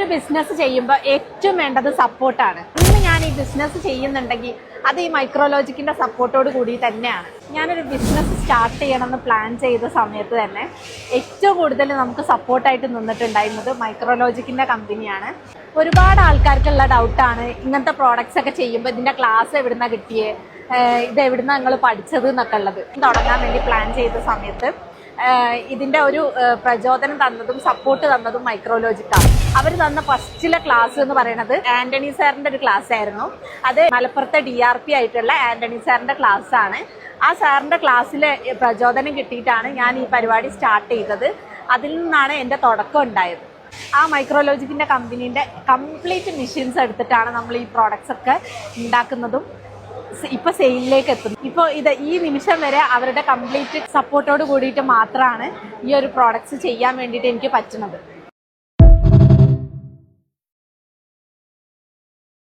ഒരു ബിസിനസ് ചെയ്യുമ്പോൾ ഏറ്റവും വേണ്ടത് സപ്പോർട്ടാണ്. ഇന്ന് ഞാൻ ഈ ബിസിനസ് ചെയ്യുന്നുണ്ടെങ്കിൽ അത് ഈ മൈക്രോലോജിക്കിൻ്റെ സപ്പോർട്ടോട് കൂടി തന്നെയാണ്. ഞാനൊരു ബിസിനസ് സ്റ്റാർട്ട് ചെയ്യണമെന്ന് പ്ലാൻ ചെയ്ത സമയത്ത് തന്നെ ഏറ്റവും കൂടുതൽ നമുക്ക് സപ്പോർട്ടായിട്ട് നിന്നിട്ടുണ്ടായിരുന്നത് മൈക്രോലോജിക്കിൻ്റെ കമ്പനിയാണ്. ഒരുപാട് ആൾക്കാർക്കുള്ള ഡൗട്ടാണ് ഇങ്ങനത്തെ പ്രോഡക്റ്റ്സ് ഒക്കെ ചെയ്യുമ്പോൾ ഇതിൻ്റെ ക്ലാസ് എവിടുന്നാണ് കിട്ടിയേ, ഇത് എവിടുന്നാണ് നിങ്ങൾ പഠിച്ചത് എന്നൊക്കെ ഉള്ളത്. തുടങ്ങാൻ വേണ്ടി പ്ലാൻ ചെയ്ത സമയത്ത് ഇതിൻ്റെ ഒരു പ്രചോദനം തന്നതും സപ്പോർട്ട് തന്നതും മൈക്രോലോജിക്കാണ്. അവർ തന്ന ഫസ്റ്റിലെ ക്ലാസ് എന്ന് പറയുന്നത് ആന്റണി സാറിൻ്റെ ഒരു ക്ലാസ് ആയിരുന്നു. അത് മലപ്പുറത്തെ DRP ആയിട്ടുള്ള ആന്റണി സാറിൻ്റെ ക്ലാസ് ആണ്. ആ സാറിൻ്റെ ക്ലാസ്സിലെ പ്രചോദനം കിട്ടിയിട്ടാണ് ഞാൻ ഈ പരിപാടി സ്റ്റാർട്ട് ചെയ്തത്. അതിൽ നിന്നാണ് എൻ്റെ തുടക്കം ഉണ്ടായത്. ആ മൈക്രോലോജിക്കിൻ്റെ കമ്പനീൻ്റെ കംപ്ലീറ്റ് മെഷീൻസ് എടുത്തിട്ടാണ് നമ്മൾ ഈ പ്രോഡക്റ്റ്സ് ഒക്കെ ഉണ്ടാക്കുന്നതും ഇപ്പോൾ സെയിലിലേക്ക് എത്തുന്നു. ഇപ്പോൾ ഈ നിമിഷം വരെ അവരുടെ കംപ്ലീറ്റ് സപ്പോർട്ടോട് കൂടിയിട്ട് മാത്രമാണ് ഈ ഒരു പ്രോഡക്റ്റ്സ് ചെയ്യാൻ വേണ്ടിയിട്ട് എനിക്ക് പറ്റുന്നത്.